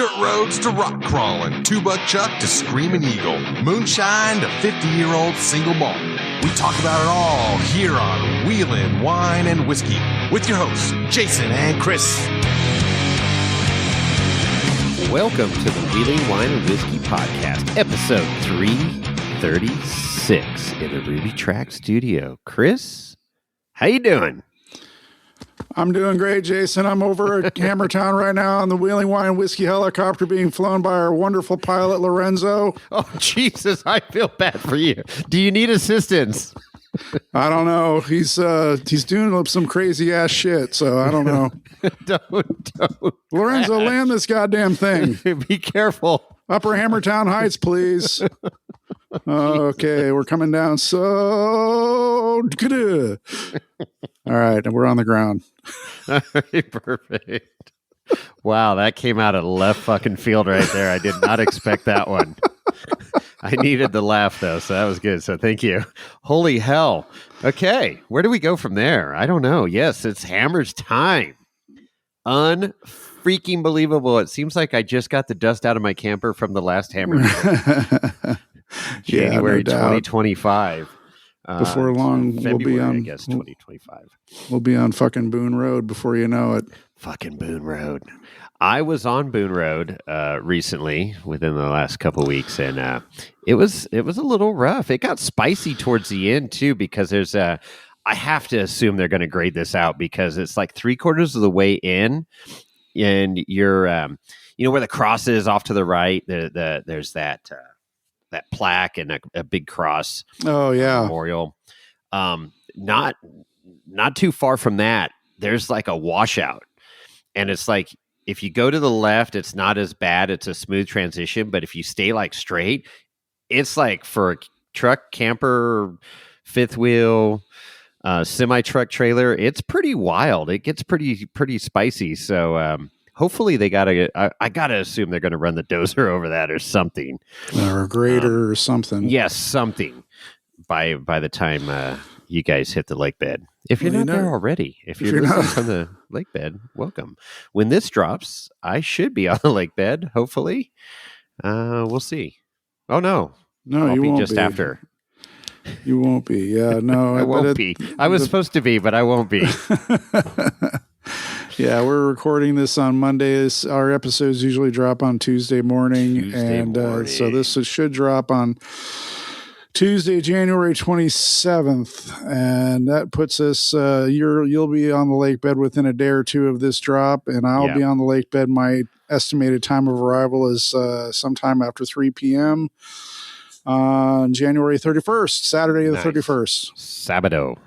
Dirt roads to rock crawling, two-buck chuck to screaming eagle, moonshine to 50-year-old single malt. We talk about it all here on Wheelin' Wine and Whiskey with your hosts, Jason and Chris. Welcome to the Wheeling Wine and Whiskey Podcast, episode 336 in the Ruby Track Studio. Chris, how you doing? I'm doing great, Jason. I'm over at Hammertown right now on the Wheeling Wine and Whiskey helicopter being flown by our wonderful pilot, Lorenzo. Oh, Jesus, I feel bad for you. Do you need assistance? I don't know. He's doing some crazy ass shit, so I don't know. Don't. Lorenzo, land this goddamn thing. Be careful. Upper Hammertown Heights, please. Okay, we're coming down. So good. All right, we're on the ground. All right, perfect. Wow, that came out of left fucking field right there. I did not expect that one. I needed the laugh, though, so that was good. So thank you. Holy hell. Okay, where do we go from there? I don't know. Yes, it's Hammer's time. Unfreaking believable. It seems like I just got the dust out of my camper from the last Hammer. January 2025. Before long, February, we'll be on. I guess 2025. We'll be on fucking Boone Road before you know it. Fucking Boone Road. I was on Boone Road recently, within the last couple of weeks, and it was a little rough. It got spicy towards the end too, because there's I have to assume they're going to grade this out because it's like 3/4 of the way in, and you're where the cross is off to the right. There's that plaque and a big cross. Oh yeah, memorial. Not too far from that, there's like a washout, and it's like if you go to the left, it's not as bad. It's a smooth transition, but if you stay like straight, it's like for a truck, camper, fifth wheel, semi truck trailer. It's pretty wild. It gets pretty spicy. So hopefully they I gotta assume they're gonna run the dozer over that or something, or a grader or something. Yes, something by the time you guys hit the lake bed. If you're not there already, if you're listening from the lake bed, welcome. When this drops, I should be on the lake bed. Hopefully, we'll see. Oh no, I'll you be won't just be. After. You won't be. Yeah, no, I won't be. I was supposed to be, but I won't be. Yeah, we're recording this on Mondays. Our episodes usually drop on Tuesday morning. So this should drop on Tuesday, January 27th, and that puts us. You'll be on the lake bed within a day or two of this drop, and I'll be on the lake bed. My estimated time of arrival is sometime after 3 p.m. on January 31st, Saturday the 31st. Sabado.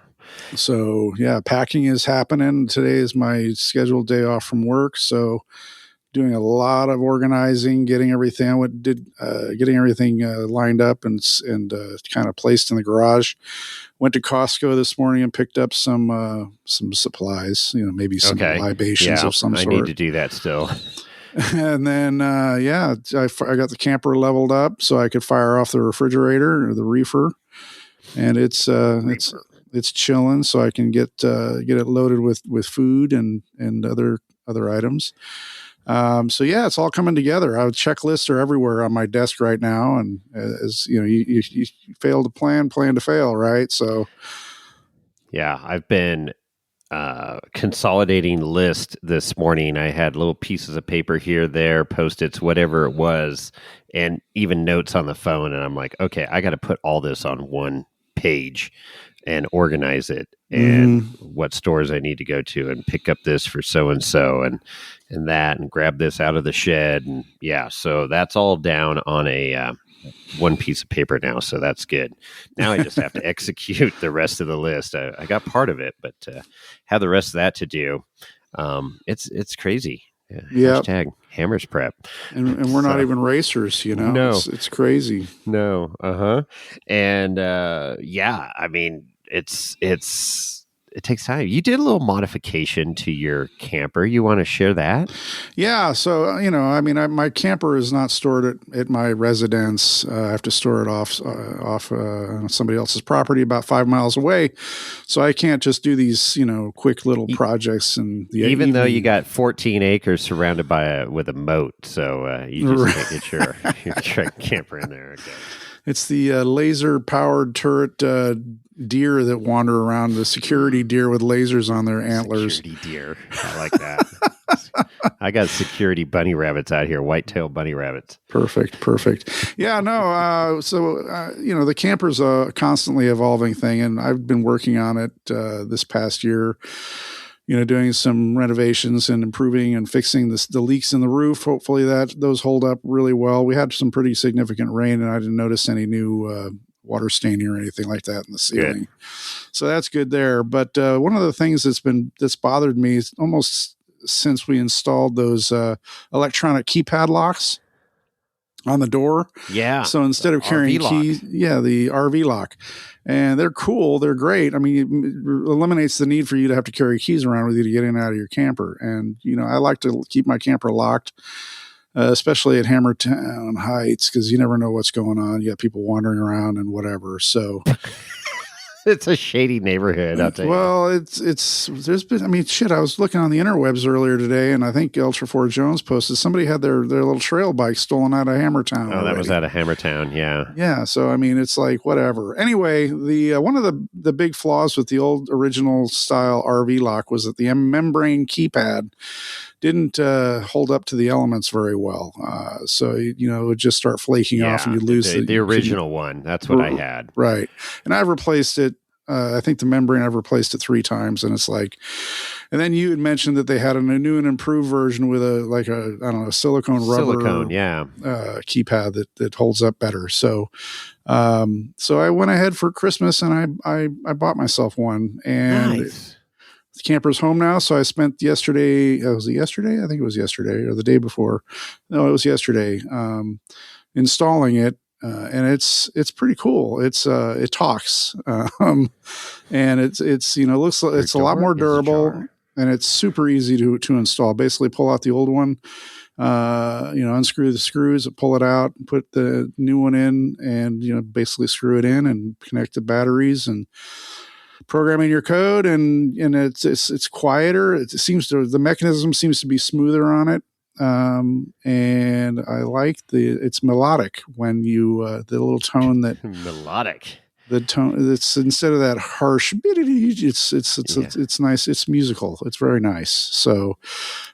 So yeah, packing is happening. Today is my scheduled day off from work, so doing a lot of organizing, getting everything lined up and kind of placed in the garage. Went to Costco this morning and picked up some supplies, maybe some libations of some sort. I need to do that still. And then I got the camper leveled up so I could fire off the refrigerator or the reefer, and it's chilling, so I can get it loaded with food and other items. So yeah, it's all coming together. Our checklists are everywhere on my desk right now, and as you know, you fail to plan to fail, right? So yeah, I've been consolidating list this morning. I had little pieces of paper here, there, Post-its, whatever it was, and even notes on the phone. And I'm like, okay, I got to put all this on one page and organize it, and what stores I need to go to and pick up this for so-and-so and that, and grab this out of the shed. And yeah, so that's all down on a one piece of paper now. So that's good. Now I just have to execute the rest of the list. I got part of it, but have the rest of that to do. It's crazy. Yeah. Hashtag Hammers Prep. And we're not even racers, No. It's crazy. No. And I mean, it's it takes time. You did a little modification to your camper. You want to share that? Yeah. So, I mean, my camper is not stored at my residence. I have to store it off somebody else's property about 5 miles away. So I can't just do these, quick little projects. And even though you got 14 acres surrounded with a moat. So you just can't get your camper in there. Okay. It's the laser-powered turret deer that wander around, the security deer with lasers on their antlers. Security deer. I like that. I got security bunny rabbits out here, white-tailed bunny rabbits. Perfect. Yeah, no, the camper's a constantly evolving thing, and I've been working on it this past year, doing some renovations and improving and fixing the leaks in the roof. Hopefully those hold up really well. We had some pretty significant rain, and I didn't notice any new water staining or anything like that in the ceiling. Good. So that's good there. But one of the things that's bothered me almost since we installed those electronic keypad locks on the door. Yeah. So instead of carrying keys, the RV lock. And they're cool. They're great. I mean, it eliminates the need for you to have to carry keys around with you to get in and out of your camper. And, I like to keep my camper locked, especially at Hammertown Heights, because you never know what's going on. You got people wandering around and whatever. So it's a shady neighborhood, I'll tell you. Well, there's been, I was looking on the interwebs earlier today, and I think Ultra 4 Jones posted somebody had their little trail bike stolen out of Hammertown. Oh, that was out of Hammertown, yeah. Yeah, so it's like whatever. Anyway, the one of the big flaws with the old original style RV lock was that the membrane keypad didn't hold up to the elements very well. So, it would just start flaking off and you lose the original one. That's what I had. Right. And I've replaced it. I think the membrane, I've replaced it 3 times, and it's like, and then you had mentioned that they had a new and improved version with a silicone rubber keypad that holds up better. So, so I went ahead for Christmas and I bought myself one, and nice. The camper's home now. So I spent yesterday, was it yesterday? I think it was yesterday or the day before. No, it was yesterday, installing it. And it's pretty cool. It talks, and it's looks like it's a lot more durable, and it's super easy to install. Basically, pull out the old one, unscrew the screws, pull it out, put the new one in, and basically screw it in and connect the batteries and programming your code, and it's quieter. The mechanism seems to be smoother on it. And I like it's melodic when you, the little tone that melodic, the tone it's instead of that harsh, it's nice. It's musical. It's very nice. So,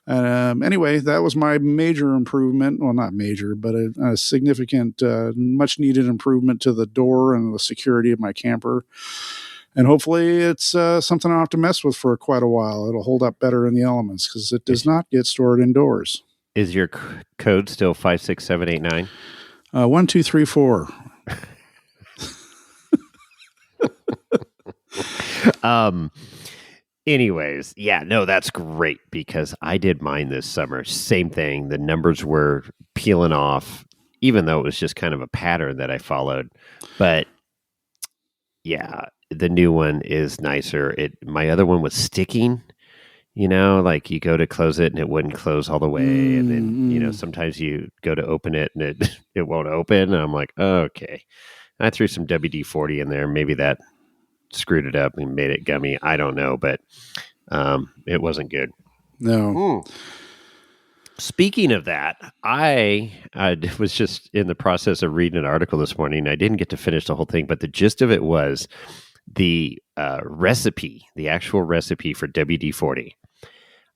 anyway, that was my major improvement. Well, not major, but a significant, much needed improvement to the door and the security of my camper. And hopefully it's something I don't have to mess with for quite a while. It'll hold up better in the elements because it does not get stored indoors. Is your code still 56789? 1, 2, 3, 4. Anyways, that's great because I did mine this summer. Same thing. The numbers were peeling off, even though it was just kind of a pattern that I followed. But yeah, the new one is nicer. My other one was sticking. Like you go to close it and it wouldn't close all the way. And then, sometimes you go to open it and it won't open. And I'm like, okay. And I threw some WD-40 in there. Maybe that screwed it up and made it gummy. I don't know, but it wasn't good. No. Speaking of that, I was just in the process of reading an article this morning. I didn't get to finish the whole thing, but the gist of it was the recipe, the actual recipe for WD-40.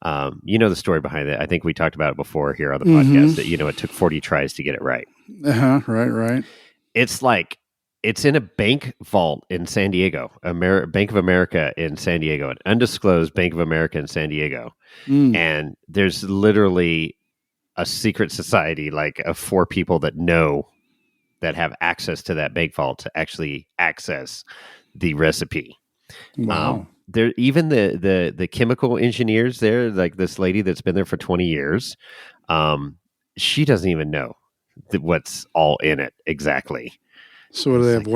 The story behind it. I think we talked about it before here on the podcast that, it took 40 tries to get it right. Right. It's like, it's in a bank vault in San Diego, Bank of America in San Diego, an undisclosed Bank of America in San Diego. And there's literally a secret society, like of 4 people that have access to that bank vault to actually access the recipe. Wow. There, even the chemical engineers there, like this lady that's been there for 20 years, she doesn't even know what's all in it exactly. So what do they have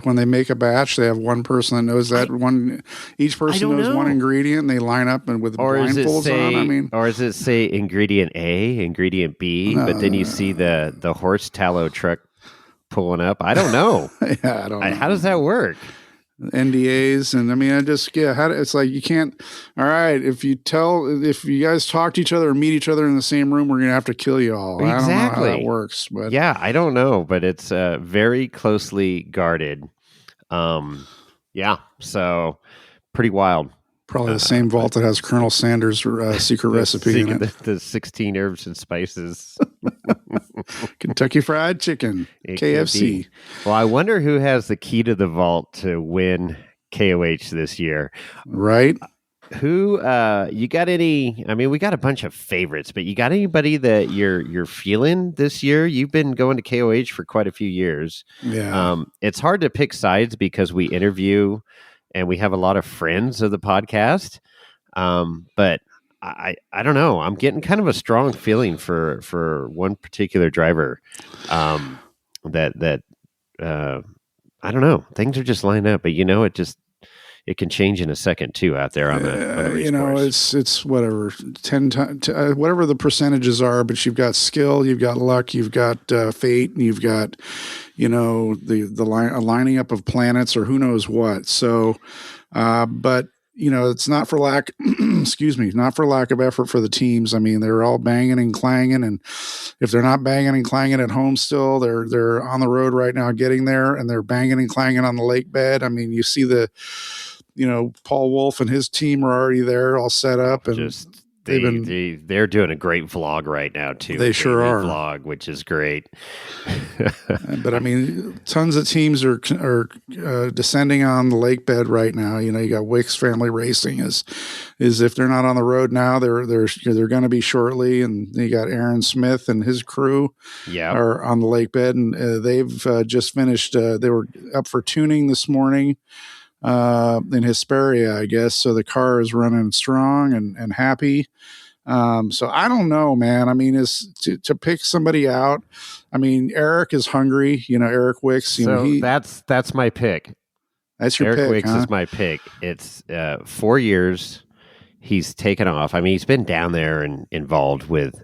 when they make a batch, they have one person that knows that one, each person knows one ingredient and they line up and with blindfolds on. I mean, or does it say ingredient A, ingredient B, but then you see the horse tallow truck pulling up? I don't know. Yeah, I don't know. How does that work? NDAs, and I mean, it's like you can't. All right, if you guys talk to each other or meet each other in the same room, we're gonna have to kill you all. Exactly. I don't know how that works, but yeah, I don't know, but it's very closely guarded. Yeah, so pretty wild. Probably the same vault that has Colonel Sanders' secret recipe in it. The 16 herbs and spices. Kentucky Fried Chicken, KFC. Well, I wonder who has the key to the vault to win KOH this year. Right? Who you got any? I mean, we got a bunch of favorites, but you got anybody that you're feeling this year? You've been going to KOH for quite a few years. Yeah. It's hard to pick sides because we interview and we have a lot of friends of the podcast. But I don't know. I'm getting kind of a strong feeling for one particular driver. That I don't know. Things are just lined up, but it can change in a second too out there on the race course. It's whatever 10 times whatever the percentages are, but you've got skill, you've got luck, you've got fate, and you've got the lining up of planets or who knows what. So, but it's not for lack, not for lack of effort for the teams. I mean, they're all banging and clanging, and if they're not banging and clanging at home still, they're on the road right now getting there, and they're banging and clanging on the lake bed. I mean, you see Paul Wolf and his team are already there, all set up, and they're doing a great vlog right now too. They sure are. Vlog, which is great. But I mean, tons of teams are descending on the lake bed right now. You got Wick's Family Racing is if they're not on the road now, they're going to be shortly, and you got Aaron Smith and his crew are on the lake bed, and they've just finished. They were up for tuning this morning in Hesperia, I guess. So the car is running strong and happy. So I don't know, man. I mean, is to pick somebody out. I mean, Eric is hungry, Eric Wicks. That's my pick. That's your Eric pick. Wicks is my pick. It's 4 years. He's taken off. I mean, he's been down there and involved with,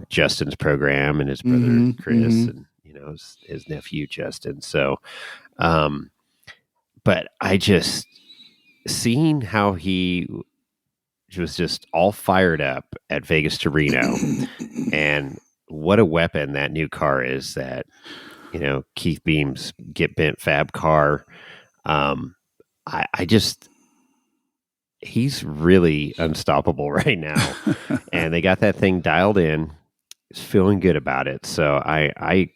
Justin's program and his brother Chris and, his nephew Justin. So, but I just seeing how he was just all fired up at Vegas to Reno, and what a weapon that new car is. That Keith Beam's Get Bent Fab car. He's really unstoppable right now, and they got that thing dialed in. He's feeling good about it. So I'd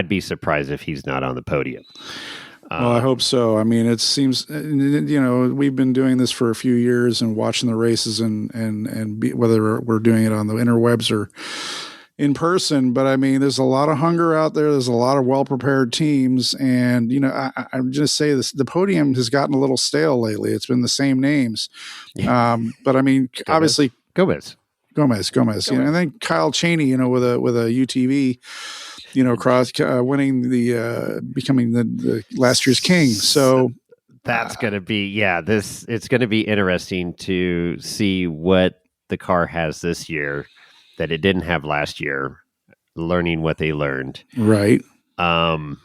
be surprised if he's not on the podium. Well, I hope so. I mean, it seems, we've been doing this for a few years and watching the races and whether we're doing it on the interwebs or in person. But I mean, there's a lot of hunger out there. There's a lot of well-prepared teams. And, I'm just say this, the podium has gotten a little stale lately. It's been the same names. But I mean, obviously Gomez. And then Kyle Cheney, with a UTV, winning becoming the last year's king. So that's going to be, it's going to be interesting to see what the car has this year that it didn't have last year, learning what they learned. Right. And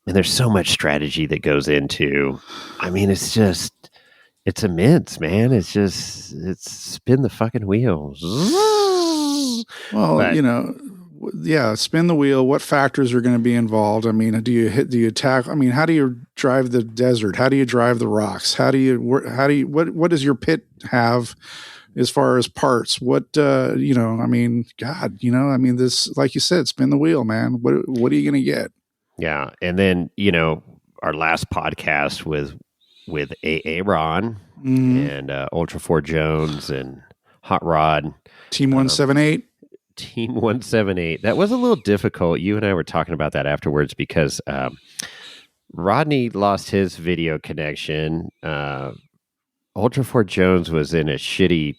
there's so much strategy that goes into, I mean, it's immense, man. It's spin the fucking wheels. Well, spin the wheel. What factors are going to be involved? I mean, do you tackle? I mean, how do you drive the desert? How do you drive the rocks? What does your pit have as far as parts? What, I mean, God, this, like you said, spin the wheel, man. What are you going to get? Yeah. And then, our last podcast with AA Ron and Ultra 4 Jones and Hot Rod. Team 178. Team 178. That was a little difficult. You and I were talking about that afterwards because Rodney lost his video connection. Ultra 4 Jones was in a shitty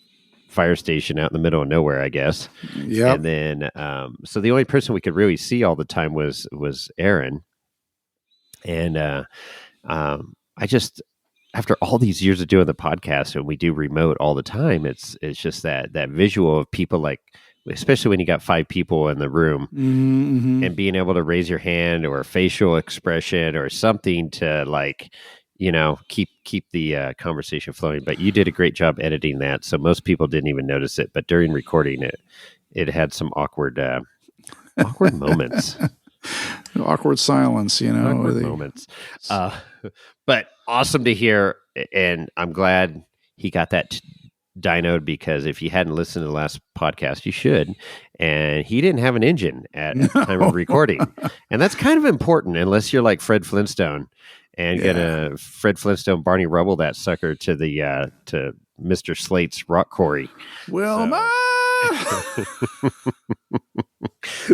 fire station out in the middle of nowhere, I guess. Yeah. And then, so the only person we could really see all the time was Aaron. And I just, after all these years of doing the podcast, and we do remote all the time, it's just that visual of people, like, especially when you got 5 people in the room, mm-hmm. and being able to raise your hand or facial expression or something to, like, keep the conversation flowing. But you did a great job editing that, so most people didn't even notice it. But during recording it had some awkward moments. Awkward silence, Awkward moments. But awesome to hear, and I'm glad he got that dynoed, because if you hadn't listened to the last podcast, you should. And he didn't have an engine at the time of recording, and that's kind of important, unless you're like Fred Flintstone and gonna Fred Flintstone Barney Rubble that sucker to the to Mr. Slate's rock quarry. Wilma.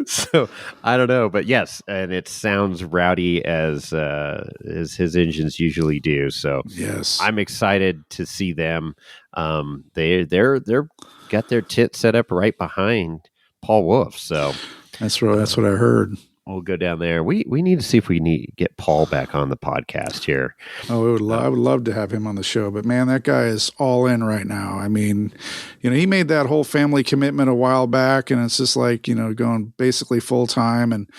So I don't know, but yes, and it sounds rowdy as his engines usually do. So yes, I'm excited to see them. They're got their tent set up right behind Paul Wolf. So that's what I heard. We'll go down there. We need to see if we need get Paul back on the podcast here. Oh, I would love to have him on the show, but man, that guy is all in right now. I mean, he made that whole family commitment a while back, and it's just like, going basically full time. And,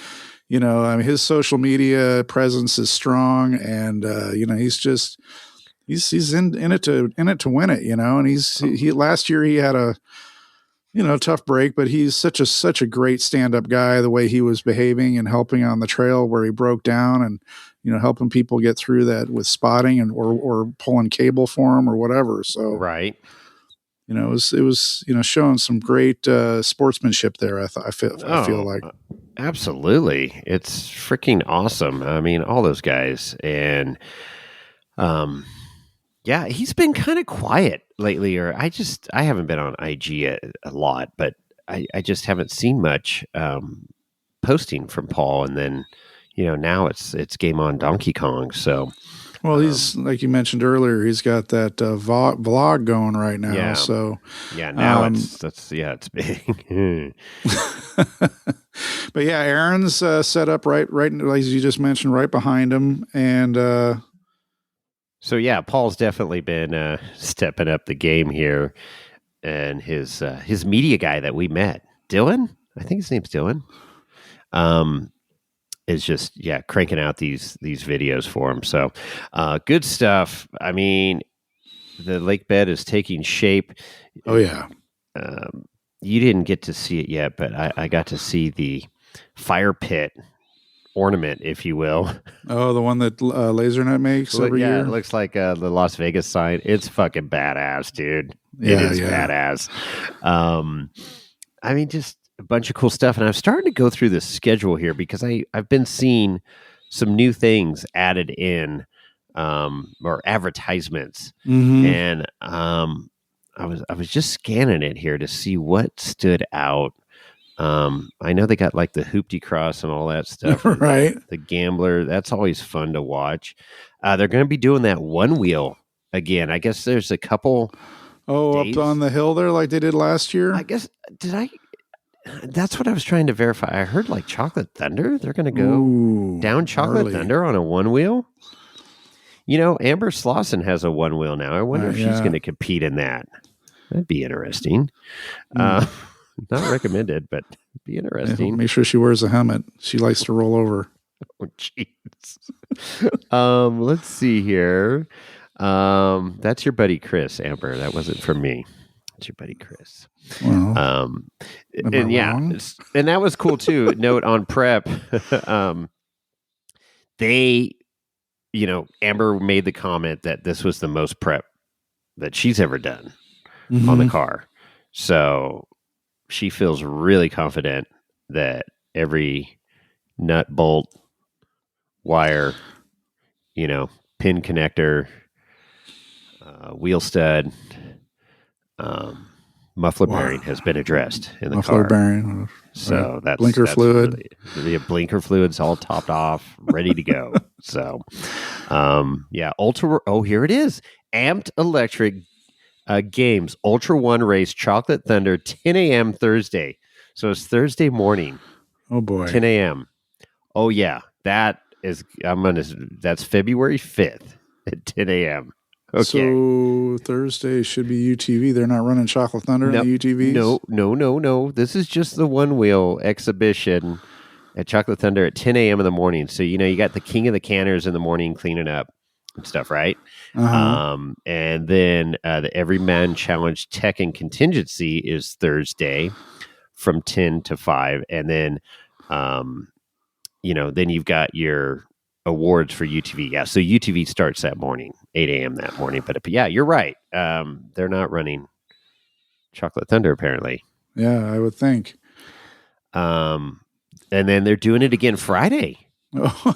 I mean, his social media presence is strong, and, he's in it to win it, and he last year he had a, tough break, but he's such a great stand-up guy, the way he was behaving and helping on the trail where he broke down, and, helping people get through that with spotting and, or pulling cable for him or whatever. So, right. It was, showing some great, sportsmanship there. I feel like. Absolutely. It's freaking awesome. I mean, all those guys, and, yeah, he's been kind of quiet lately, or I haven't been on IG a lot, but I just haven't seen much posting from Paul. And then, now it's Game On Donkey Kong. So, well, he's, like you mentioned earlier, he's got that vlog going right now. Yeah. So yeah, now it's big. But yeah, Aaron's set up right, as you just mentioned, right behind him, and. So yeah, Paul's definitely been stepping up the game here, and his media guy that we met, Dylan, I think his name's Dylan, is just cranking out these videos for him. So good stuff. I mean, the lake bed is taking shape. Oh yeah. You didn't get to see it yet, but I got to see the fire pit ornament, if you will. Oh, the one that LaserNet makes every year? It looks like the Las Vegas sign. It's fucking badass, dude. It is badass. I mean, just a bunch of cool stuff. And I'm starting to go through the schedule here, because I've been seeing some new things added in, or advertisements. Mm-hmm. And I was just scanning it here to see what stood out. I know they got like the Hoopty Cross and all that stuff. Right. The Gambler. That's always fun to watch. They're going to be doing that one wheel again. I guess there's a couple. Oh, days. Up on the hill there, like they did last year? I guess, that's what I was trying to verify. I heard like Chocolate Thunder. They're going to go down Chocolate Thunder on a one wheel. Amber Slauson has a one wheel now. I wonder if she's going to compete in that. That'd be interesting. Not recommended, but it'd be interesting. Make sure she wears a helmet. She likes to roll over. Oh, jeez. Let's see here. That's your buddy Chris, Amber. That wasn't from me. That's your buddy Chris. Well, and and that was cool too. Note on prep. They, Amber made the comment that this was the most prep that she's ever done on the car. So she feels really confident that every nut, bolt, wire, pin connector, wheel stud, muffler bearing has been addressed in the car. Muffler bearing. So that's blinker fluid. The blinker fluid's all topped off, ready to go. So, ultra. Oh, here it is. Amped electric Games, Ultra One race, Chocolate Thunder, 10 a.m. Thursday. So it's Thursday morning. Oh boy. 10 a.m. Oh yeah. That's February 5th at 10 a.m. Okay. So Thursday should be UTV. They're not running Chocolate Thunder in the UTVs? No. This is just the one wheel exhibition at Chocolate Thunder at 10 a.m. in the morning. So, you got the king of the canners in the morning cleaning up and stuff, right? Uh-huh. And then the Everyman Challenge Tech and Contingency is Thursday from 10 to 5. And then, then you've got your awards for UTV. Yeah, so UTV starts that morning, 8 a.m. that morning. But yeah, you're right. They're not running Chocolate Thunder, apparently. Yeah, I would think. And then they're doing it again Friday Oh,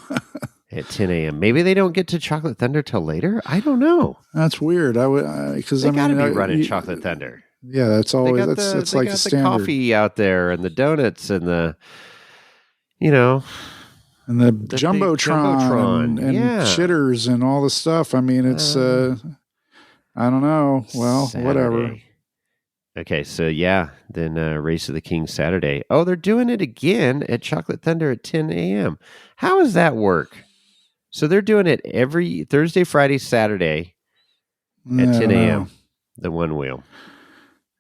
at 10 a.m. Maybe they don't get to Chocolate Thunder till later. I don't know. that's weird. I would because They gotta be running Chocolate Thunder. Yeah, that's always that's like the standard. Coffee out there and the donuts and the and the Jumbotron and shitters and all the stuff. I mean, it's I don't know. Well, Saturday. Whatever. Okay, so yeah, then Race of the King Saturday. Oh, they're doing it again at Chocolate Thunder at 10 a.m. How does that work? So they're doing it every Thursday, Friday, Saturday at 10 a.m. The one wheel.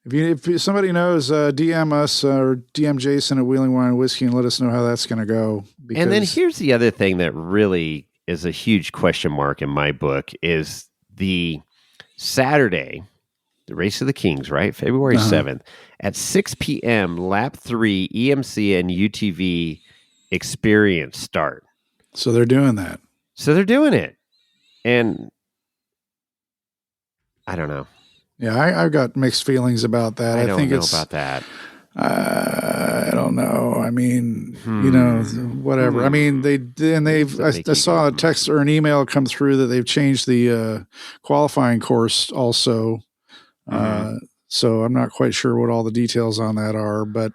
If somebody knows, DM us or DM Jason at Wheeling Wine and Whiskey and let us know how that's going to go. And then here's the other thing that really is a huge question mark in my book is the Saturday, the Race of the Kings, right? February 7th at 6 p.m. Lap 3 EMC and UTV experience start. So they're doing that. So they're doing it. And I don't know. Yeah, I've got mixed feelings about that. I don't know about that. I don't know. I mean, whatever. I mean, I saw a text or an email come through that they've changed the qualifying course also. So I'm not quite sure what all the details on that are, but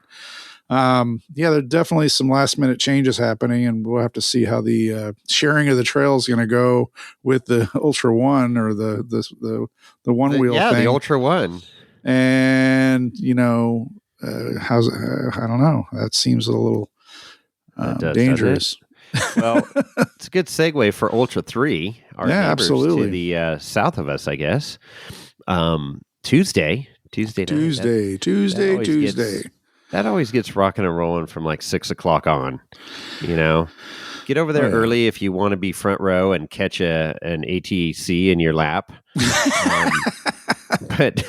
there are definitely some last minute changes happening, and we'll have to see how the sharing of the trail is going to go with the Ultra One or the one wheel thing. Yeah, the Ultra One. And how's I don't know. That seems a little dangerous. Well, it's a good segue for Ultra 3. Our neighbors absolutely. To the south of us, I guess. Tuesday night. Tuesday. That always gets rocking and rolling from like 6 o'clock on. Get over there early if you want to be front row and catch an ATC in your lap. But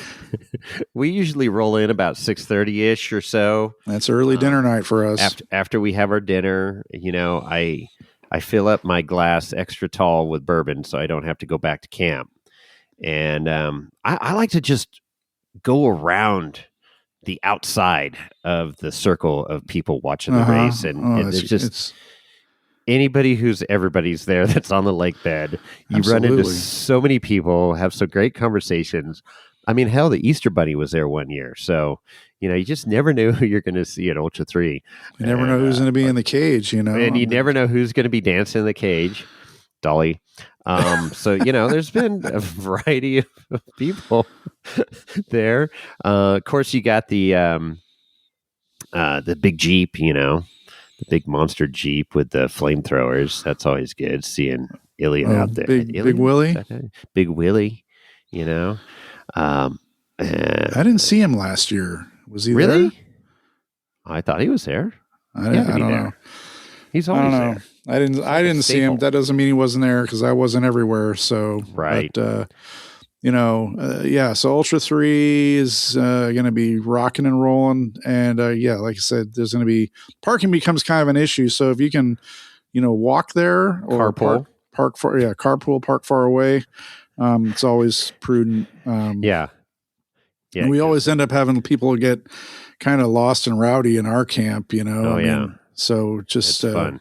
we usually roll in about 6:30ish or so. That's early dinner night for us. After we have our dinner, I fill up my glass extra tall with bourbon so I don't have to go back to camp. And I like to just go around the outside of the circle of people watching the race. And there's just everybody's there that's on the lakebed. You run into so many people, have some great conversations. I mean, hell, the Easter Bunny was there one year. So, you just never know who you're going to see at Ultra 3. You never know who's going to be in the cage, And you never know who's going to be dancing in the cage. Dolly. So, there's been a variety of people there. Of course, you got the big Jeep, the big monster Jeep with the flamethrowers. That's always good seeing Ilian out there. Big Willie? Big Willie, I didn't see him last year. Was he really there? I thought he was there. I don't know. He's always there. I didn't see him. That doesn't mean he wasn't there because I wasn't everywhere. So right. But, so Ultra 3 is going to be rocking and rolling, and like I said, there's going to be parking becomes kind of an issue. So if you can, walk there or carpool, carpool, park far away. It's always prudent. Yeah. We always end up having people get kind of lost and rowdy in our camp, So just fun.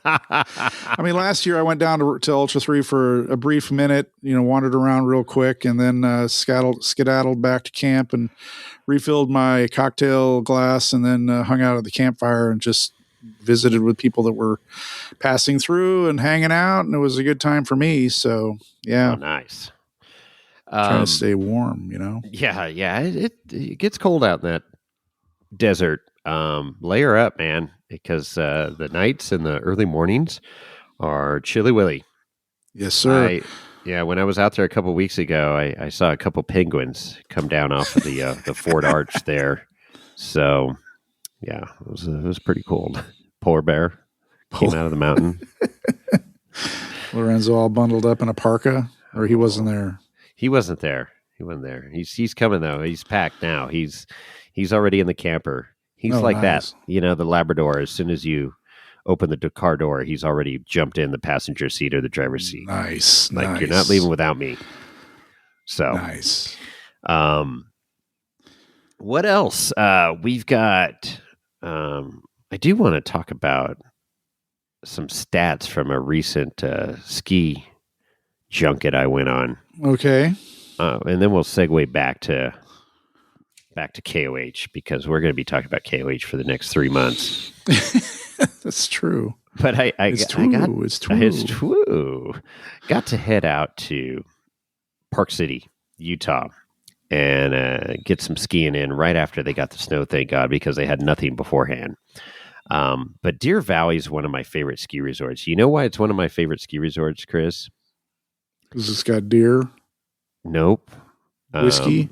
I mean, last year I went down to Ultra 3 for a brief minute, wandered around real quick, and then skedaddled back to camp and refilled my cocktail glass, and then hung out at the campfire and just visited with people that were passing through and hanging out, and it was a good time for me. So, yeah. Oh, nice. Trying to stay warm, you know? Yeah. It gets cold out in that desert. Layer up, man, because the nights and the early mornings are chilly willy. Yes, sir. When I was out there a couple weeks ago, I saw a couple penguins come down off of the Fort Arch there. So, yeah, it was pretty cold. Polar bear came out of the mountain. Lorenzo all bundled up in a parka, or he wasn't there? He wasn't there. He's coming though. He's packed now. He's already in the camper. He's like nice. that. You know, the Labrador. As soon as you open the car door, he's already jumped in the passenger seat or the driver's seat. Nice. Like, you're not leaving without me. So nice. What else? We've got. I do want to talk about some stats from a recent ski junket I went on. Okay. And then we'll segue back to KOH, because we're going to be talking about KOH for the next 3 months. That's true. But it's true. Got to head out to Park City, Utah, and get some skiing in right after they got the snow, thank God, because they had nothing beforehand. But Deer Valley is one of my favorite ski resorts. You know why it's one of my favorite ski resorts, Chris? Because it's got deer? Nope. Whiskey?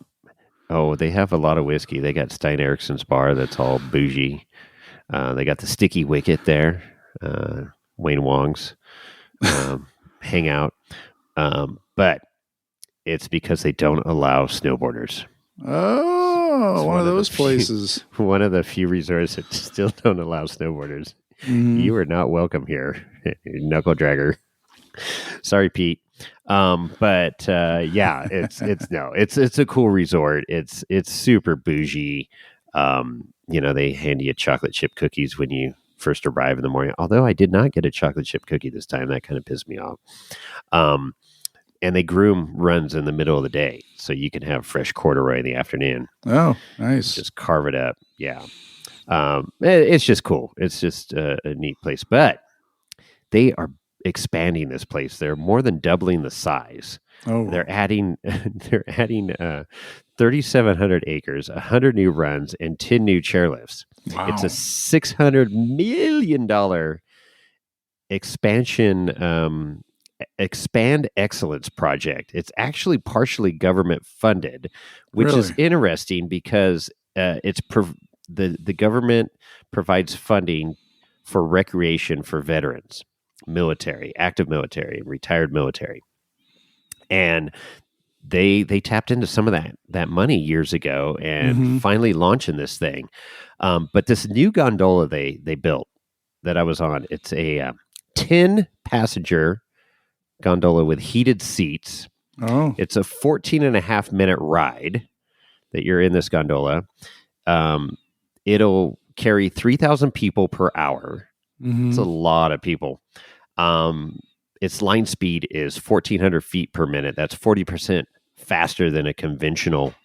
They have a lot of whiskey. They got Stein Eriksen's bar that's all bougie. They got the Sticky Wicket there, Wayne Wong's hangout. But it's because they don't allow snowboarders. Oh, one of those places. One of the few resorts that still don't allow snowboarders. You are not welcome here, knuckle dragger. Sorry, Pete. But it's a cool resort. It's super bougie. They hand you chocolate chip cookies when you first arrive in the morning. Although I did not get a chocolate chip cookie this time, that kind of pissed me off. And they groom runs in the middle of the day, so you can have fresh corduroy in the afternoon. Oh, nice! Just carve it up. Yeah, it's just cool. It's just a neat place. But they are expanding this place. They're more than doubling the size. Oh, they're adding 3,700 acres, 100 new runs, and 10 new chairlifts. Wow. It's a $600 million expansion. Expand Excellence project. It's actually partially government funded, which is interesting because the government provides funding for recreation for veterans, military, active military, retired military, and they tapped into some of that money years ago and finally launching this thing. But this new gondola they built that I was on, it's a 10-passenger gondola with heated seats. Oh, it's a 14.5-minute ride that you're in this gondola. It'll carry 3,000 people per hour. It's a lot of people. Its line speed is 1,400 feet per minute. That's 40% faster than a conventional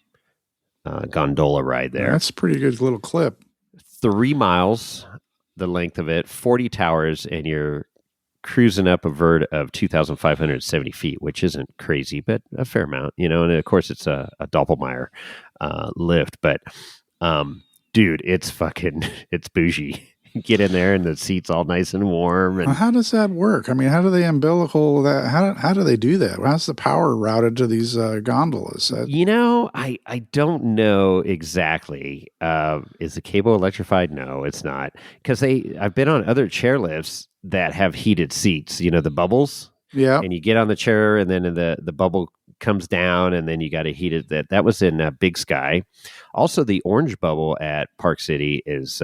gondola ride there. That's a pretty good little clip. 3 miles, the length of it, 40 towers, and you're cruising up a vert of 2,570 feet, which isn't crazy, but a fair amount, and of course it's a Doppelmayr lift, but dude, it's bougie. Get in there and the seat's all nice and warm. And how does that work? I mean, how do they umbilical that? How do they do that? How's the power routed to these gondolas? I don't know exactly. Is the cable electrified? No, it's not. Because I've been on other chairlifts that have heated seats, the bubbles. Yeah. And you get on the chair and then the bubble comes down and then you got to heat it. That was in Big Sky. Also, the orange bubble at Park City has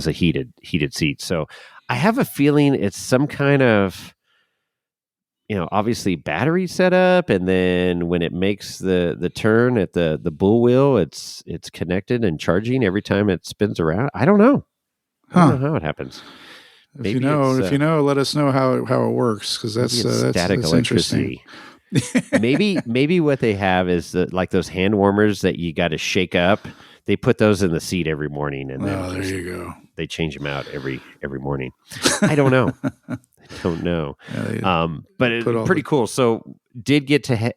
a heated seat. So I have a feeling it's some kind of, obviously battery setup. And then when it makes the turn at the bull wheel, it's connected and charging every time it spins around. I don't know. I don't know how it happens. If you know, let us know how it works. Cause that's static electricity. maybe what they have is like those hand warmers that you got to shake up. They put those in the seat every morning, and then there you go. They change them out every morning. I don't know. don't know. put But it's all pretty cool. So did get to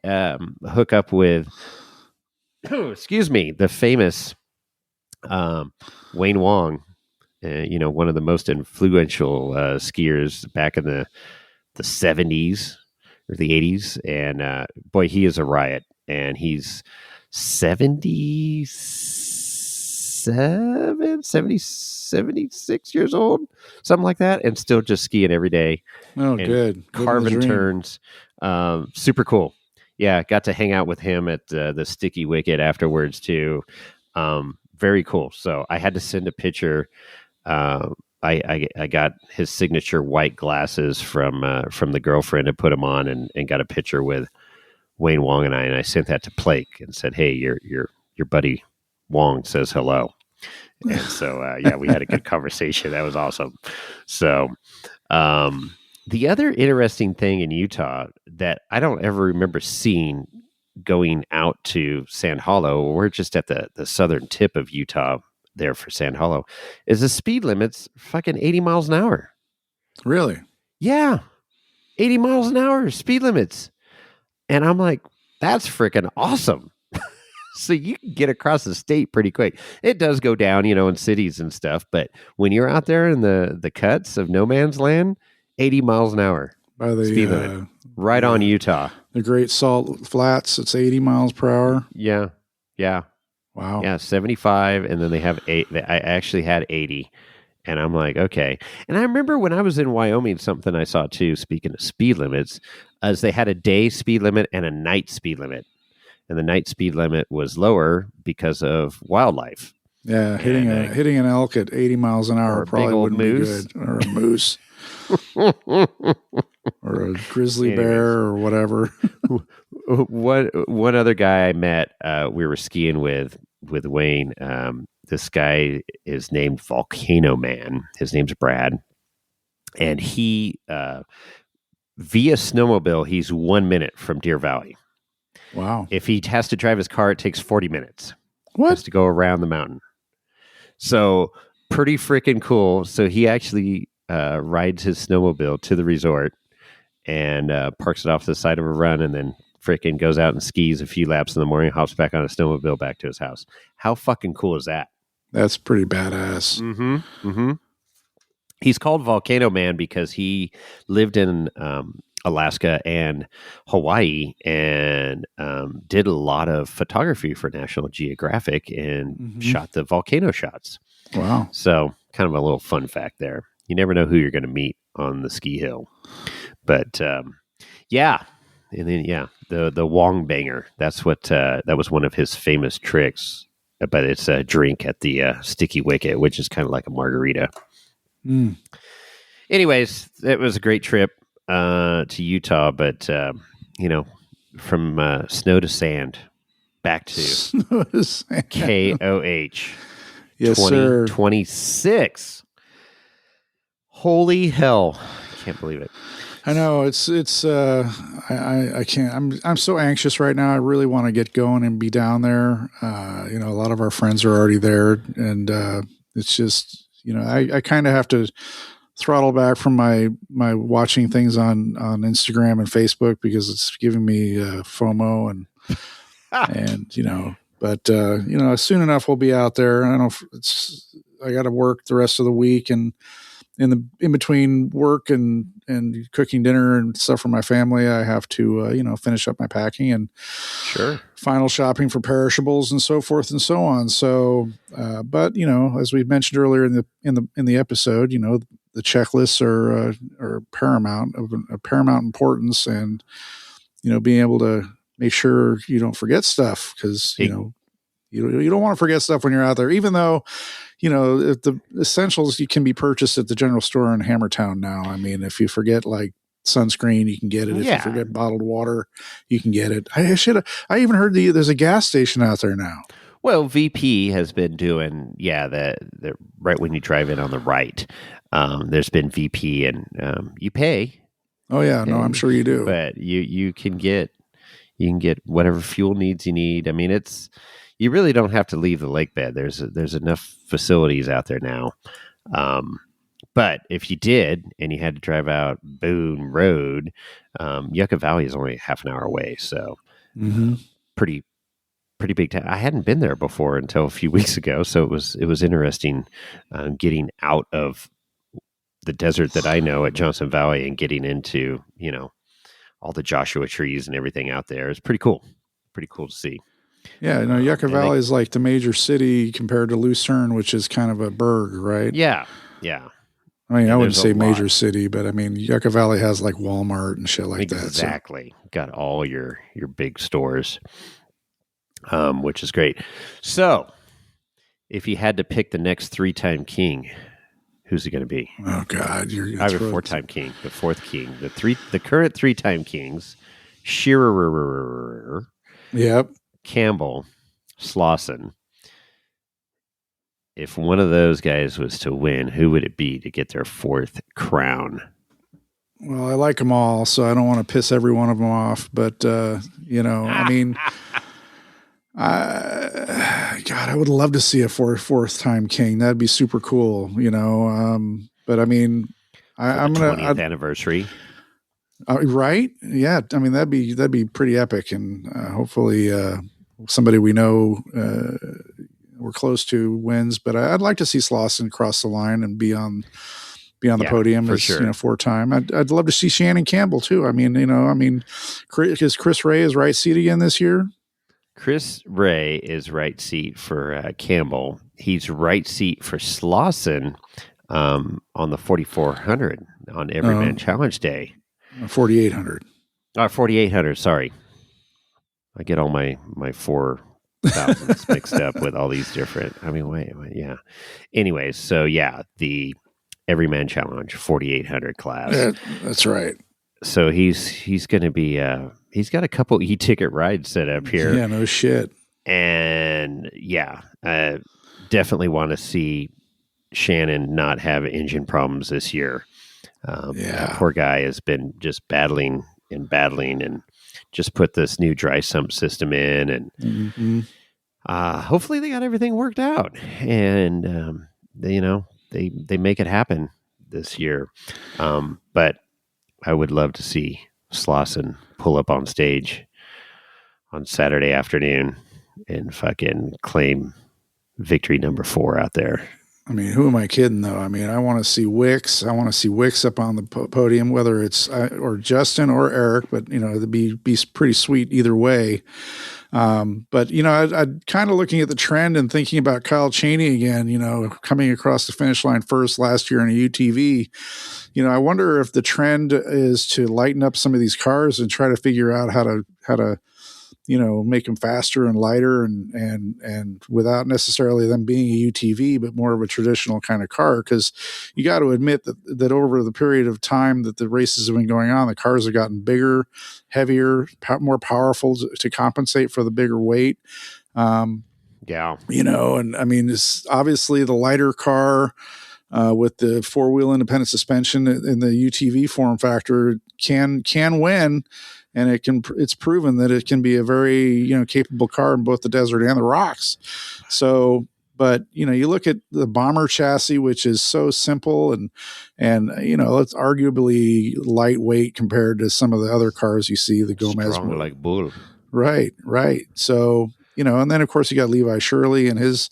hook up with, excuse me, the famous Wayne Wong, one of the most influential skiers back in the 70s or the 80s. And boy, he is a riot. And he's 76 years old, something like that, and still just skiing every day. Oh, and good. carving turns. Super cool. Yeah, got to hang out with him at the Sticky Wicket afterwards too. Very cool. So I had to send a picture. I got his signature white glasses from the girlfriend and put them on and got a picture with Wayne Wong and I sent that to Blake and said, "Hey, your buddy Wong says hello." And so we had a good conversation. That was awesome. So the other interesting thing in Utah that I don't ever remember seeing going out to Sand Hollow, we're just at the southern tip of Utah there for Sand Hollow, is the speed limit's fucking 80 miles an hour. Really? Yeah. 80 miles an hour speed limits. And I'm like, that's freaking awesome. So you can get across the state pretty quick. It does go down, in cities and stuff. But when you're out there in the cuts of no man's land, 80 miles an hour by the speed limit, right on Utah. The Great Salt Flats, it's 80 miles per hour. Yeah. Wow. Yeah, 75, and then they have 8. I actually had 80, and I'm like, okay. And I remember when I was in Wyoming, something I saw too, speaking of speed limits, as they had a day speed limit and a night speed limit. And the night speed limit was lower because of wildlife. Yeah, hitting an elk at 80 miles an hour probably wouldn't be good. Or a moose. Or a grizzly bear or whatever. One other guy I met, we were skiing with Wayne. This guy is named Volcano Man. His name's Brad. And he, via snowmobile, he's 1 minute from Deer Valley. Wow. If he has to drive his car, it takes 40 minutes. What? Has to go around the mountain. So pretty freaking cool. So he actually rides his snowmobile to the resort and parks it off the side of a run and then freaking goes out and skis a few laps in the morning, hops back on a snowmobile back to his house. How fucking cool is that? That's pretty badass. Mm-hmm. Mm-hmm. He's called Volcano Man because he lived in Alaska and Hawaii and did a lot of photography for National Geographic and shot the volcano shots. Wow. So kind of a little fun fact there. You never know who you're going to meet on the ski hill. But yeah. And then, the Wong Banger. That's what, that was one of his famous tricks. But it's a drink at the Sticky Wicket, which is kind of like a margarita. Mm. Anyways, it was a great trip to Utah, but from snow to sand back to KOH. Yes, 2026. Holy hell. I can't believe it. I know it's I can't, I'm so anxious right now. I really want to get going and be down there. A lot of our friends are already there and it's just, I kind of have to throttle back from my watching things on Instagram and Facebook because it's giving me FOMO and but soon enough we'll be out there. I don't know if I got to work the rest of the week and in between work and cooking dinner and stuff for my family, I have to finish up my packing and final shopping for perishables and so forth and so on. So, but as we mentioned earlier in the episode, the checklists are paramount of paramount importance, and being able to make sure you don't forget stuff because you don't want to forget stuff when you're out there, even though. If the essentials you can be purchased at the general store in Hammertown now. I mean, if you forget like sunscreen, you can get it. If you forget bottled water, you can get it. I even heard there's a gas station out there now. Well, VP has been doing, the right when you drive in on the right, there's been VP and you pay. Oh yeah, no, I'm sure you do. But you can get whatever fuel needs you need. I mean, you really don't have to leave the lakebed. There's enough facilities out there now. But if you did, and you had to drive out Boone Road, Yucca Valley is only half an hour away. So pretty big town. I hadn't been there before until a few weeks ago, so it was interesting getting out of the desert that I know at Johnson Valley and getting into all the Joshua trees and everything out there. It's pretty cool. Pretty cool to see. Yeah, Yucca Valley is like the major city compared to Lucerne, which is kind of a burg, right? Yeah. I mean, I wouldn't say major city, but I mean, Yucca Valley has like Walmart and shit like that. Exactly. So. Got all your big stores, which is great. So, if you had to pick the next 3-time king, who's it going to be? Oh God, I have a 4-time king, the 4th king, the current 3-time kings, Shearer, yep, Campbell, Slauson. If one of those guys was to win, who would it be to get their 4th crown? Well, I like them all, so I don't want to piss every one of them off. But I mean, I would love to see a fourth time king. That'd be super cool, But I mean, I'm gonna 20th anniversary, right? Yeah, I mean that'd be pretty epic, and hopefully somebody we know we're close to wins. But I'd like to see Slauson cross the line and be on the podium as sure. 4-time. I'd love to see Shannon Campbell too. I mean, is Chris Ray his right seat again this year? Chris Ray is right seat for Campbell. He's right seat for Slauson on the 4,400 on Everyman Challenge Day. 4,800. 4,800. Sorry, I get all my 4,000s mixed up with all these different. I mean, wait, yeah. Anyways, so yeah, the Everyman Challenge 4,800 class. Yeah, that's right. So he's going to be he's got a couple e-ticket rides set up here. Yeah, no shit. And yeah, definitely want to see Shannon not have engine problems this year. That poor guy has been just battling and just put this new dry sump system in, and hopefully they got everything worked out, and they make it happen this year. But I would love to see Slauson pull up on stage on Saturday afternoon and fucking claim victory number 4 out there. I mean, who am I kidding though? I mean, I want to see Wicks. I want to see Wicks up on the podium, whether it's or Justin or Eric, but it'd be pretty sweet either way. But I'd kind of looking at the trend and thinking about Kyle Chaney again, coming across the finish line first last year in a UTV. I wonder if the trend is to lighten up some of these cars and try to figure out how to make them faster and lighter and without necessarily them being a UTV, but more of a traditional kind of car. Because you got to admit that over the period of time that the races have been going on, the cars have gotten bigger, heavier, more powerful to compensate for the bigger weight. And I mean, it's obviously the lighter car with the 4-wheel independent suspension in the UTV form factor can win. And it's proven that it can be a very, capable car in both the desert and the rocks. So, but, you look at the bomber chassis, which is so simple and it's arguably lightweight compared to some of the other cars you see, the Gomez. Strong like bull. Right. So, and then of course you got Levi Shirley and his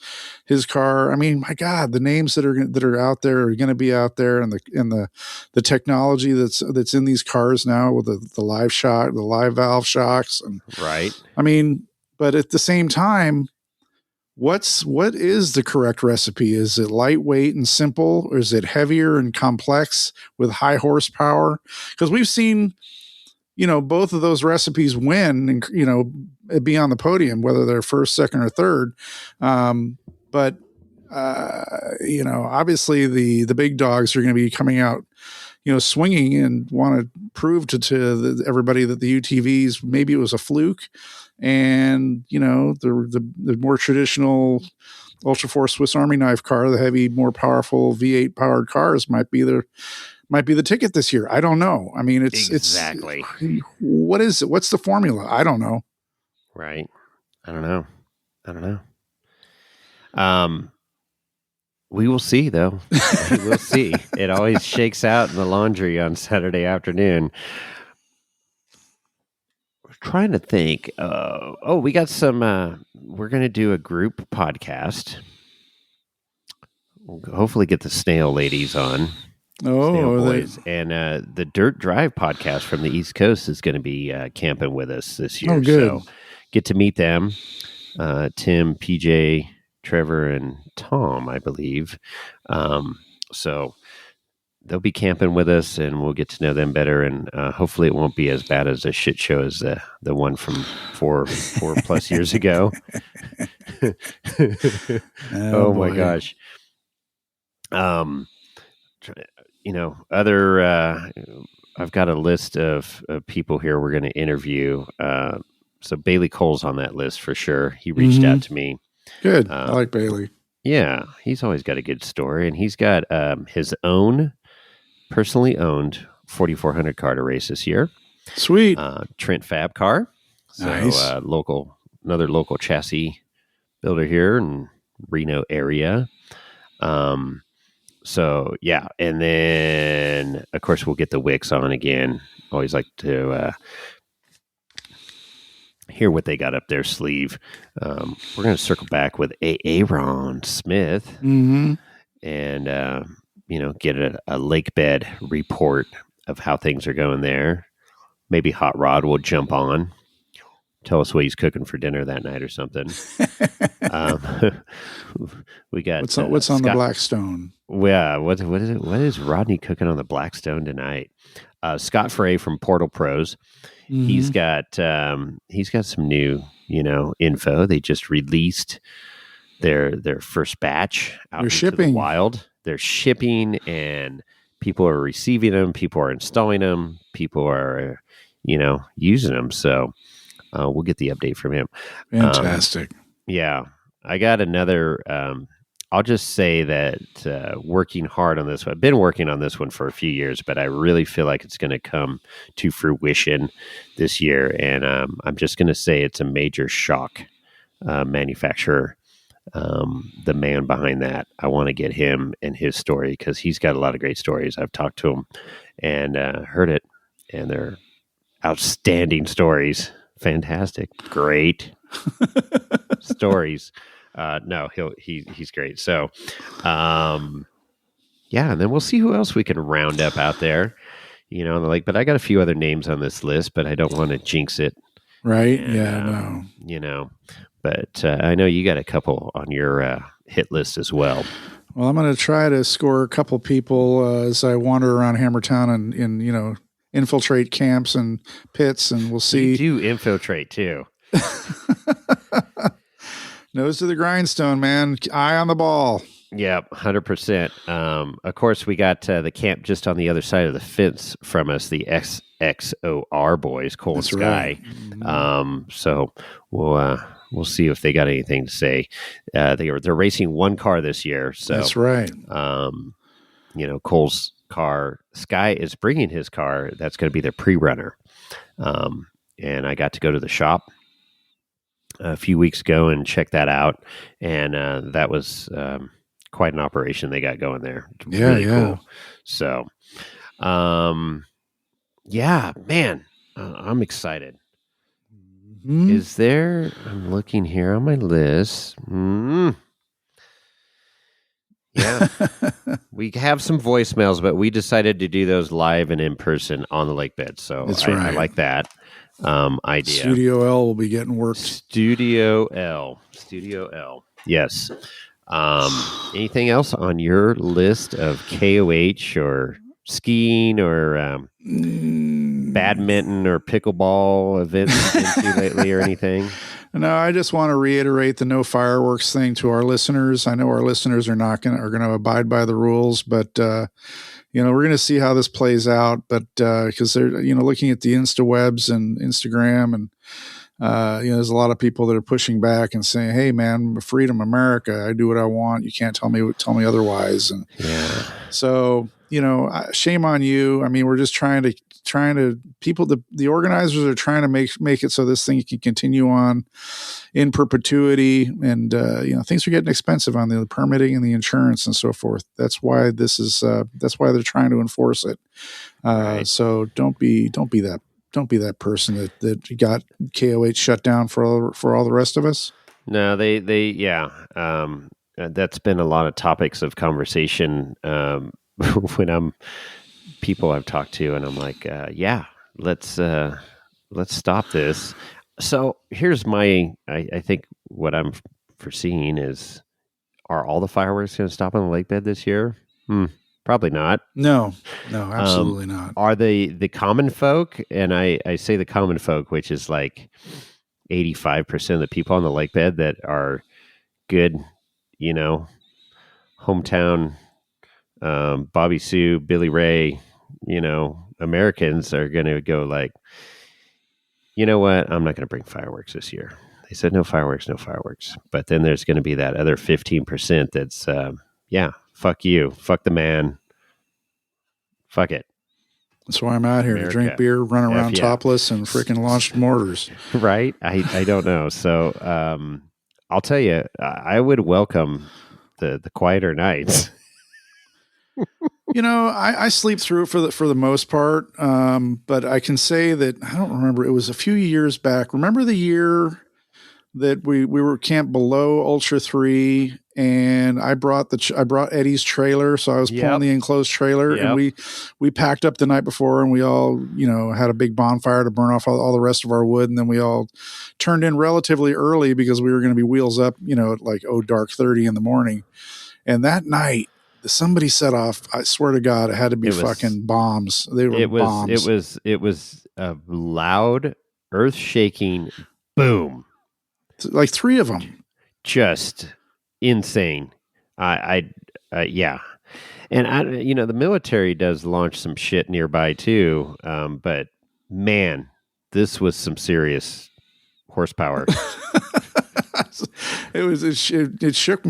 car. I mean, my God, the names that are out there are going to be out there, and the technology that's in these cars now with the live shock, the live valve shocks, and right. I mean, but at the same time, what is the correct recipe? Is it lightweight and simple, or is it heavier and complex with high horsepower? Because we've seen, both of those recipes win and, be on the podium, whether they're first, second, or third. But obviously the big dogs are going to be coming out, swinging and want to prove to everybody that the UTVs, maybe it was a fluke. And, the more traditional Ultra 4 Swiss Army knife car, the heavy, more powerful V8 powered cars might be the ticket this year. I don't know. I mean, exactly. What is it? What's the formula? I don't know. Right. I don't know. We will see, though. We will see. It always shakes out in the laundry on Saturday afternoon. We're trying to think. We got some. We're going to do a group podcast. We'll hopefully get the Snail Ladies on. Snail Boys. And the Dirt Drive podcast from the East Coast is going to be camping with us this year. Oh, good. So get to meet them. Tim, PJ, Trevor, and Tom, I believe. So they'll be camping with us, and we'll get to know them better. And hopefully, it won't be as bad as a shit show as the one from four plus years ago. Oh my gosh. I've got a list of people here we're going to interview. So Bailey Cole's on that list for sure. He reached out to me. Good. I like Bailey. Yeah, he's always got a good story, and he's got his own personally owned 4400 car to race this year. Sweet. Trent Fab car. So nice. Another local chassis builder here in Reno area. So yeah, and then of course we'll get the Wicks on again. Always like to hear what they got up their sleeve. We're going to circle back with Aaron Smith and, get a lakebed report of how things are going there. Maybe Hot Rod will jump on, tell us what he's cooking for dinner that night or something. We got what's on the Blackstone? Yeah, what is it? What is Rodney cooking on the Blackstone tonight? Scott Frey from Portal Pros. He's got some new, info. They just released their first batch out into the wild. They're shipping, and people are receiving them. People are installing them. People are, using them. So we'll get the update from him. Fantastic. Yeah, I got another. I'll just say that working hard on this one. I've been working on this one for a few years, but I really feel like it's going to come to fruition this year. And I'm just going to say it's a major shock manufacturer. The man behind that, I want to get him and his story because he's got a lot of great stories. I've talked to him and heard it, and they're outstanding stories. Fantastic. Great stories. No, he's great. So, and then we'll see who else we can round up out there, on the lake. But I got a few other names on this list, but I don't want to jinx it. Right. And, no. But I know you got a couple on your hit list as well. Well, I'm going to try to score a couple people as I wander around Hammertown and infiltrate camps and pits, and we'll see. You do infiltrate too. Nose to the grindstone, man. Eye on the ball. Yep, 100%. Of course, we got the camp just on the other side of the fence from us, the XXOR boys, Cole and Sky. Right. So we'll see if they got anything to say. They're racing one car this year. So that's right. Cole's car, Sky is bringing his car. That's going to be their pre-runner. And I got to go to the shop a few weeks ago and check that out, and that was quite an operation they got going there. Really cool. So man, I'm excited. Is there, I'm looking here on my list. Yeah, we have some voicemails, but we decided to do those live and in person on the lake bed. So I like that idea. Studio L will be getting worked. Studio L. Yes. Anything else on your list of KOH or skiing or badminton or pickleball events you've been to lately or anything? No, I just want to reiterate the no fireworks thing to our listeners. I know our listeners are going to abide by the rules, but we're going to see how this plays out. But because they're looking at the InstaWebs and Instagram, and there's a lot of people that are pushing back and saying, "Hey, man, freedom, America! I do what I want. You can't tell me otherwise." And so, shame on you. I mean, we're just trying to people. The organizers are trying to make it so this thing can continue on in perpetuity. And things are getting expensive on the permitting and the insurance and so forth. That's why this is. That's why they're trying to enforce it. Right. So don't be that person that got KOH shut down for all the rest of us. No, that's been a lot of topics of conversation when people I've talked to, and I'm like, let's stop this. So here's I think what I'm foreseeing is, are all the fireworks going to stop on the lakebed this year? Probably not. No, absolutely not. Are they the common folk? And I say the common folk, which is like 85% of the people on the lakebed that are good, hometown Bobby Sue, Billy Ray, Americans are going to go like, you know what? I'm not going to bring fireworks this year. They said no fireworks. But then there's going to be that other 15% that's, fuck you. Fuck the man. Fuck it. That's why I'm out here, to drink beer, run around topless, and freaking launch mortars. Right? I don't know. So I'll tell you, I would welcome the quieter nights. I sleep through it for the most part. But I can say that I don't remember. It was a few years back. Remember the year that we were camped below Ultra 3, and I brought Eddie's trailer, so I was pulling the enclosed trailer, and we packed up the night before, and we all had a big bonfire to burn off all the rest of our wood, and then we all turned in relatively early because we were going to be wheels up, at like dark 30 in the morning. And that night, somebody set off, I swear to God, it had to be fucking bombs. Bombs. It was a loud, earth-shaking boom. Like 3 of them. Just insane. And the military does launch some shit nearby too. But man, this was some serious horsepower. It shook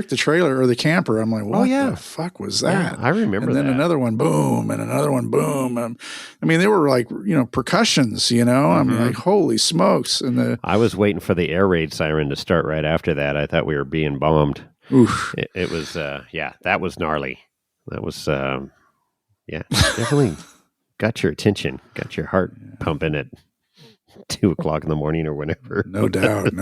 the trailer or the camper. I'm like, what the fuck was that? Yeah, I remember and then that. another one, boom, and another one, boom. I mean, they were like, percussions, I'm like, holy smokes. And I was waiting for the air raid siren to start right after that. I thought we were being bombed. Oof. It was, that was gnarly. That was, definitely got your attention, got your heart pumping at 2:00 in the morning or whenever. No doubt.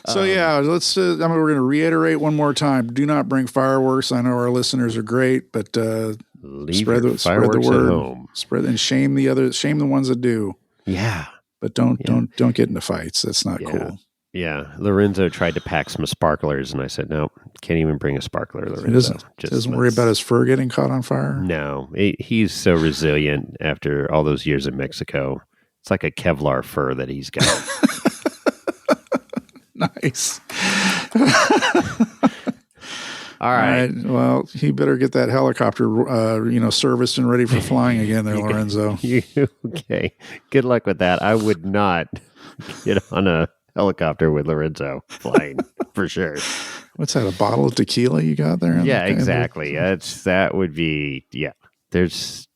So let's. we're going to reiterate one more time. Do not bring fireworks. I know our listeners are great, but spread the word. At home. Shame the ones that do. Yeah, but don't get into fights. That's not cool. Yeah, Lorenzo tried to pack some sparklers, and I said, no, can't even bring a sparkler, Lorenzo. Doesn't worry about his fur getting caught on fire? No, he's so resilient after all those years in Mexico. It's like a Kevlar fur that he's got. Nice. All right. Well, he better get that helicopter, serviced and ready for flying again there, Lorenzo. Okay. Good luck with that. I would not get on a helicopter with Lorenzo flying for sure. What's that? A bottle of tequila you got there? Yeah, exactly. That would be. There's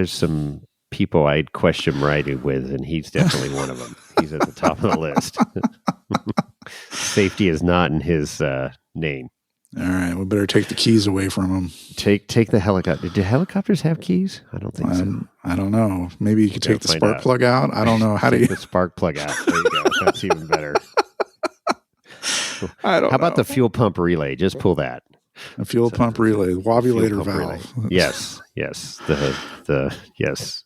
some people I'd question riding with, and he's definitely one of them. He's at the top of the list. Safety is not in his name. All right, we better take the keys away from him. Take the helicopter. Do helicopters have keys? I don't think so. I don't know. Maybe you could take the spark plug out. I don't know. How do you the spark plug out? There you go. That's even better. I don't know. How about the fuel pump relay? Just pull that. A fuel pump relay, wobulator valve. Relay. Yes. The yes.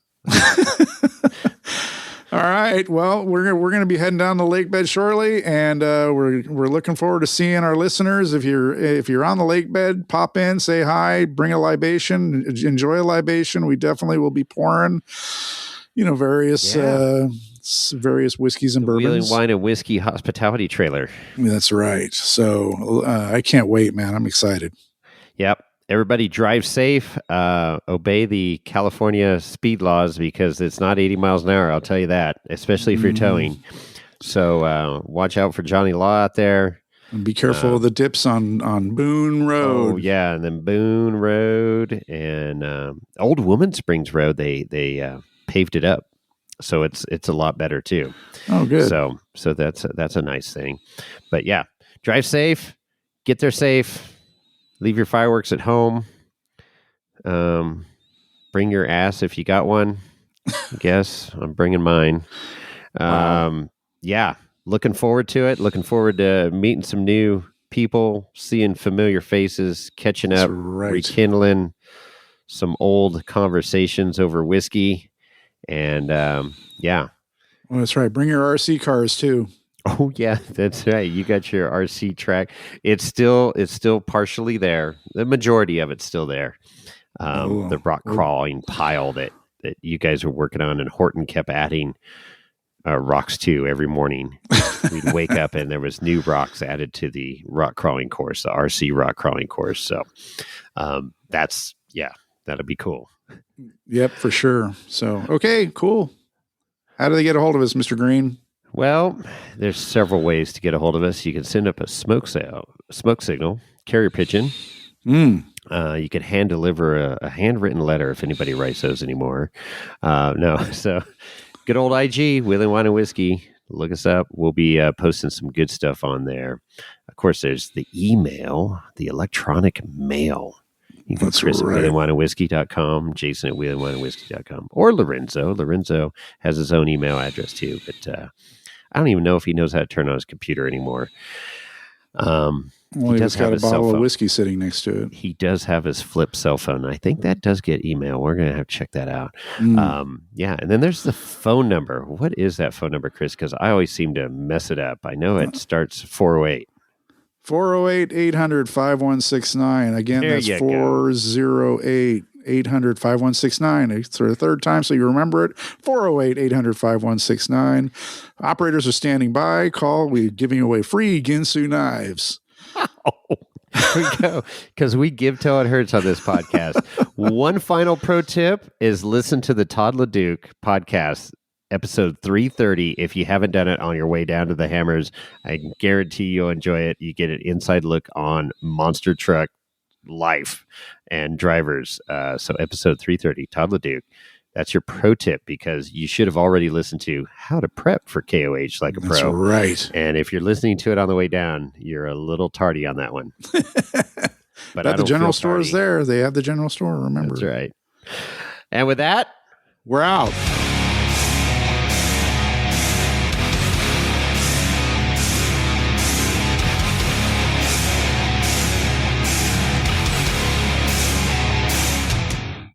All right. Well, we're going to be heading down the lakebed shortly, and we're looking forward to seeing our listeners. If you're on the lakebed, pop in, say hi, bring a libation, enjoy a libation. We definitely will be pouring, various whiskeys and bourbons. Wheeling Wine and Whiskey hospitality trailer. That's right. So I can't wait, man. I'm excited. Yep. everybody drive safe. Obey the California speed laws because it's not 80 miles an hour. I'll tell you that, especially if you're towing. So watch out for Johnny Law out there. And be careful of the dips on Boone Road. Oh yeah, and then Boone Road and Old Woman Springs Road. They paved it up, so it's a lot better too. Oh, good. So that's a nice thing. But yeah, drive safe, get there safe, leave your fireworks at home. Bring your ass if you got one. I guess I'm bringing mine. Wow. Yeah. Looking forward to it. Looking forward to meeting some new people, seeing familiar faces, catching up, rekindling some old conversations over whiskey. And yeah. Well, that's right. Bring your RC cars too. Oh yeah, that's right. You got your RC track. It's still partially there. The majority of it's still there. The rock crawling pile that you guys were working on, and Horton kept adding rocks to every morning. We'd wake up and there was new rocks added to the rock crawling course, the RC rock crawling course. So that'll be cool. Yep, for sure. So, okay, cool. How do they get a hold of us, Mr. Green? Well, there's several ways to get a hold of us. You can send up a smoke signal, carrier pigeon. You could hand deliver a handwritten letter if anybody writes those anymore. So good old IG, Wheeling Wine and Whiskey. Look us up. We'll be posting some good stuff on there. Of course, there's the email, the electronic mail. You can Chris at wheelingwineandwhiskey.com, Jason at wheelingwineandwhiskey.com, or Lorenzo. Lorenzo has his own email address too, but I don't even know if he knows how to turn on his computer anymore. He's got a bottle of whiskey sitting next to it. He does have his flip cell phone. I think that does get email. We're going to have to check that out. Yeah. And then there's the phone number. What is that phone number, Chris? Because I always seem to mess it up. I know it starts 408. 408-800-5169. Again, there that's 408-800-5169. It's the third time, so you remember it. 408-800-5169. Operators are standing by. Call. We're giving away free Ginsu knives. Here we go. Because we give till it hurts on this podcast. One final pro tip is listen to the Todd LeDuc podcast, episode 330. If you haven't done it on your way down to the Hammers, I guarantee you'll enjoy it. You get an inside look on monster truck life and drivers. So episode 330, Todd LeDuc. That's your pro tip, because you should have already listened to how to prep for KOH like a pro. That's right. And if you're listening to it on the way down, you're a little tardy on that one. But the general store is there. They have the general store, remember. That's right. And with that, we're out.